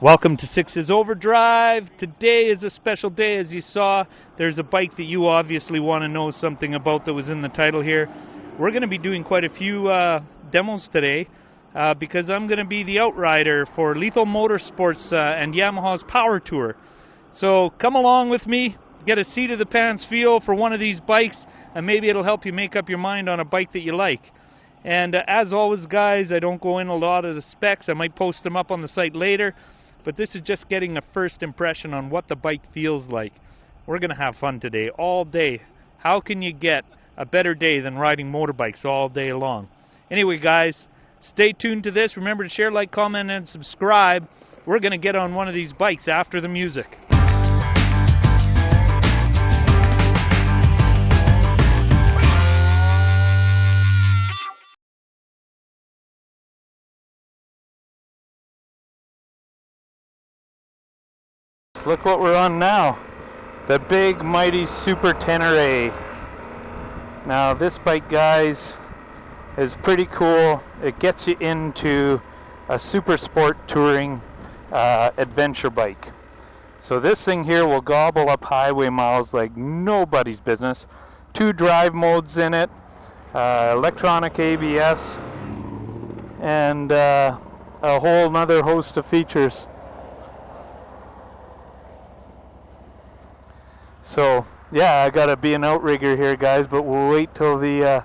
Welcome to Six's Overdrive. Today is a special day, as you saw. There's a bike that you obviously want to know something about that was in the title here. We're going to be doing quite a few demos today because I'm going to be the outrider for Lethal Motorsports and Yamaha's Power Tour. So come along with me, get a seat of the pants feel for one of these bikes, and maybe it'll help you make up your mind on a bike that you like. And as always, guys, I don't go in a lot of the specs. I might post them up on the site later. But this is just getting a first impression on what the bike feels like. We're going to have fun today, all day. How can you get a better day than riding motorbikes all day long? Anyway, guys, stay tuned to this. Remember to share, like, comment, and subscribe. We're going to get on one of these bikes after the music. Look what we're on now, the big mighty Super Tenere. Now this bike, guys, is pretty cool. It gets you into a super sport touring adventure bike. So this thing here will gobble up highway miles like nobody's business. 2 drive modes in it, electronic ABS, and a whole nother host of features. So yeah, I gotta be an outrigger here, guys, but we'll wait till the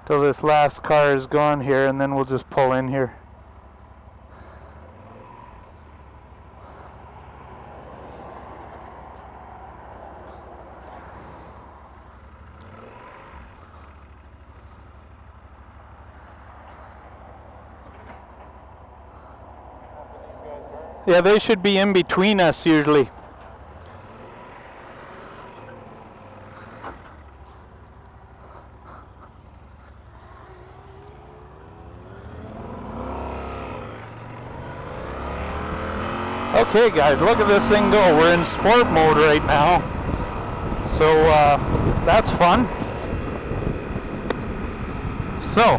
till this last car is gone here, and then we'll just pull in here. Yeah, they should be in between us usually. Okay, guys, look at this thing go. We're in sport mode right now, so that's fun. So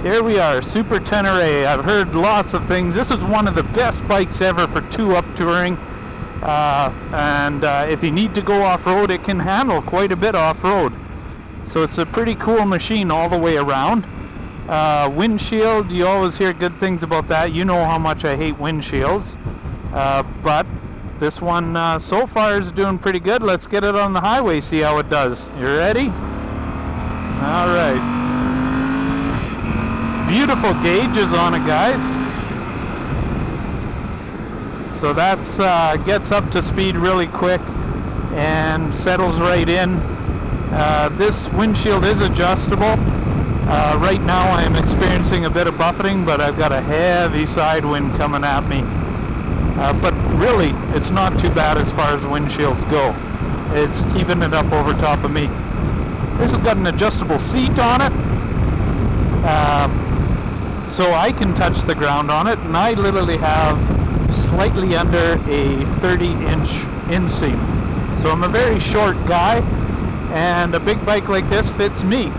here we are, Super Tenere. I've heard lots of things. This is one of the best bikes ever for 2-up touring, and if you need to go off-road, it can handle quite a bit off-road. So it's a pretty cool machine all the way around. Windshield, you always hear good things about that. You know how much I hate windshields. But this one so far is doing pretty good. Let's get it on the highway, see how it does. You ready? Alright. Beautiful gauges on it, guys. So that's gets up to speed really quick and settles right in. This windshield is adjustable. Right now I am experiencing a bit of buffeting, but I've got a heavy side wind coming at me. But really, it's not too bad as far as windshields go. It's keeping it up over top of me. This has got an adjustable seat on it, so I can touch the ground on it, and I literally have slightly under a 30-inch inseam. So I'm a very short guy, and a big bike like this fits me.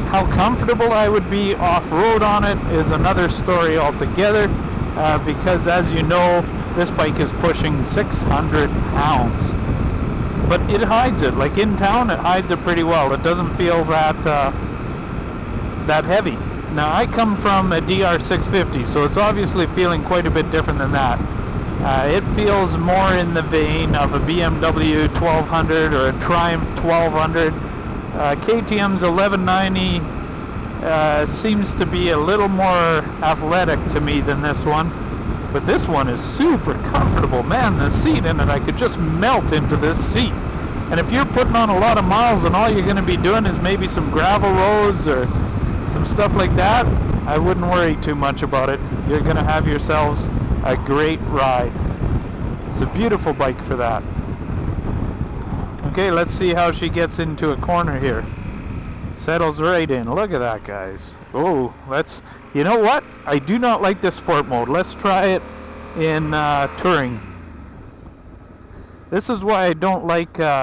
How comfortable I would be off-road on it is another story altogether. Because as you know, this bike is pushing 600 pounds. But it hides it. Like in town, it hides it pretty well. It doesn't feel that heavy. Now, I come from a DR650, so it's obviously feeling quite a bit different than that. It feels more in the vein of a BMW 1200 or a Triumph 1200. KTM's 1190 seems to be a little more athletic to me than this one, but this one is super comfortable. Man, the seat in it, I could just melt into this seat. And if you're putting on a lot of miles and all you're going to be doing is maybe some gravel roads or some stuff like that, I wouldn't worry too much about it. You're going to have yourselves a great ride. It's a beautiful bike for that. Okay, let's see how she gets into a corner here. Settles right in. Look at that, guys. Oh, you know what? I do not like this sport mode. Let's try it in touring. This is why I don't like these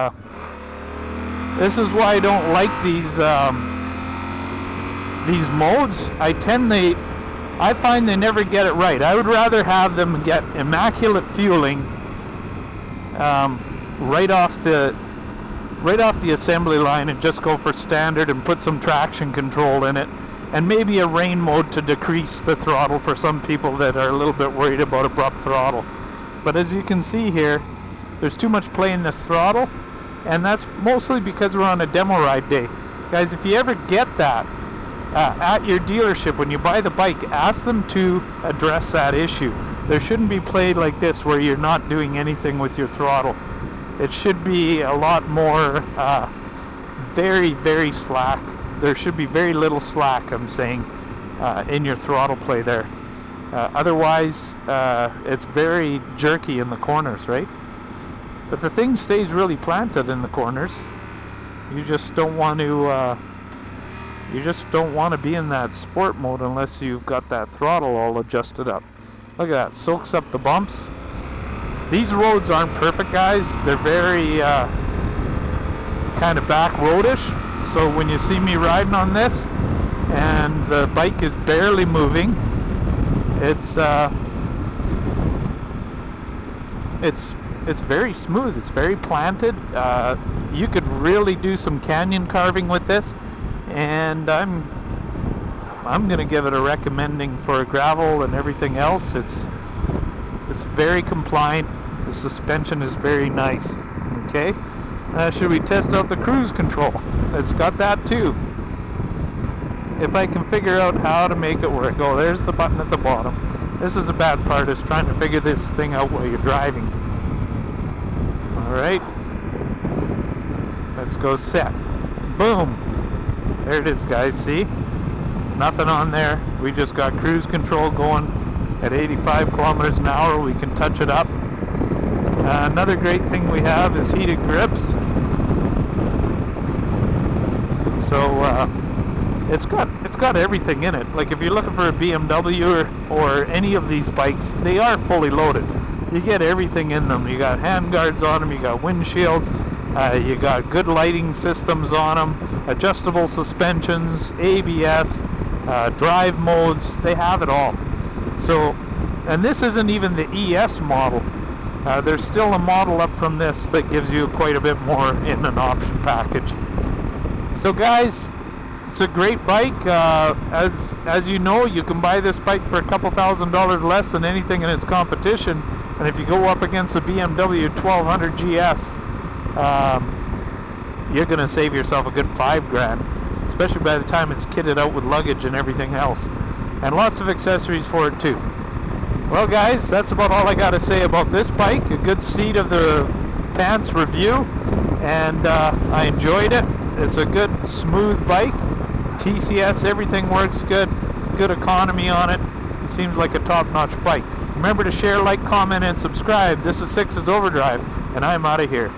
modes. I tend I find they never get it right. I would rather have them get immaculate fueling right off the assembly line and just go for standard and put some traction control in it, and maybe a rain mode to decrease the throttle for some people that are a little bit worried about abrupt throttle. But as you can see here, there's too much play in this throttle, and that's mostly because we're on a demo ride day. Guys, if you ever get that at your dealership when you buy the bike, ask them to address that issue. There shouldn't be play like this where you're not doing anything with your throttle. It should be a lot more very, very slack. There should be very little slack, I'm saying, in your throttle play there. Otherwise, it's very jerky in the corners, right? But the thing stays really planted in the corners. You just don't want to. You just don't want to be in that sport mode unless you've got that throttle all adjusted up. Look at that, soaks up the bumps. These roads aren't perfect, guys. They're very kind of back roadish. So when you see me riding on this and the bike is barely moving, it's very smooth. It's very planted. You could really do some canyon carving with this, and I'm gonna give it a recommending for gravel and everything else. It's very compliant. The suspension is very nice. Okay, should we test out the cruise control? It's got that too. If I can figure out how to make it work. Oh, there's the button at the bottom. This is the bad part, is trying to figure this thing out while you're driving. Alright, let's go set. Boom, there it is, guys. See, nothing on there. We just got cruise control going at 85 kilometers an hour. We can touch it up. Another great thing we have is heated grips. So it's got everything in it. Like if you're looking for a BMW or any of these bikes, they are fully loaded. You get everything in them. You got hand guards on them, you got windshields, you got good lighting systems on them, adjustable suspensions, ABS, drive modes. They have it all. So, and this isn't even the ES model. There's still a model up from this that gives you quite a bit more in an option package. So guys, it's a great bike. As you know, you can buy this bike for a couple $1,000s less than anything in its competition. And if you go up against a BMW 1200 GS, you're going to save yourself a good $5,000, especially by the time it's kitted out with luggage and everything else, and lots of accessories for it too. Well, guys, that's about all I got to say about this bike. A good seat of the pants review, and I enjoyed it. It's a good, smooth bike. TCS, everything works good. Good economy on it. It seems like a top-notch bike. Remember to share, like, comment, and subscribe. This is Six's Overdrive, and I'm out of here.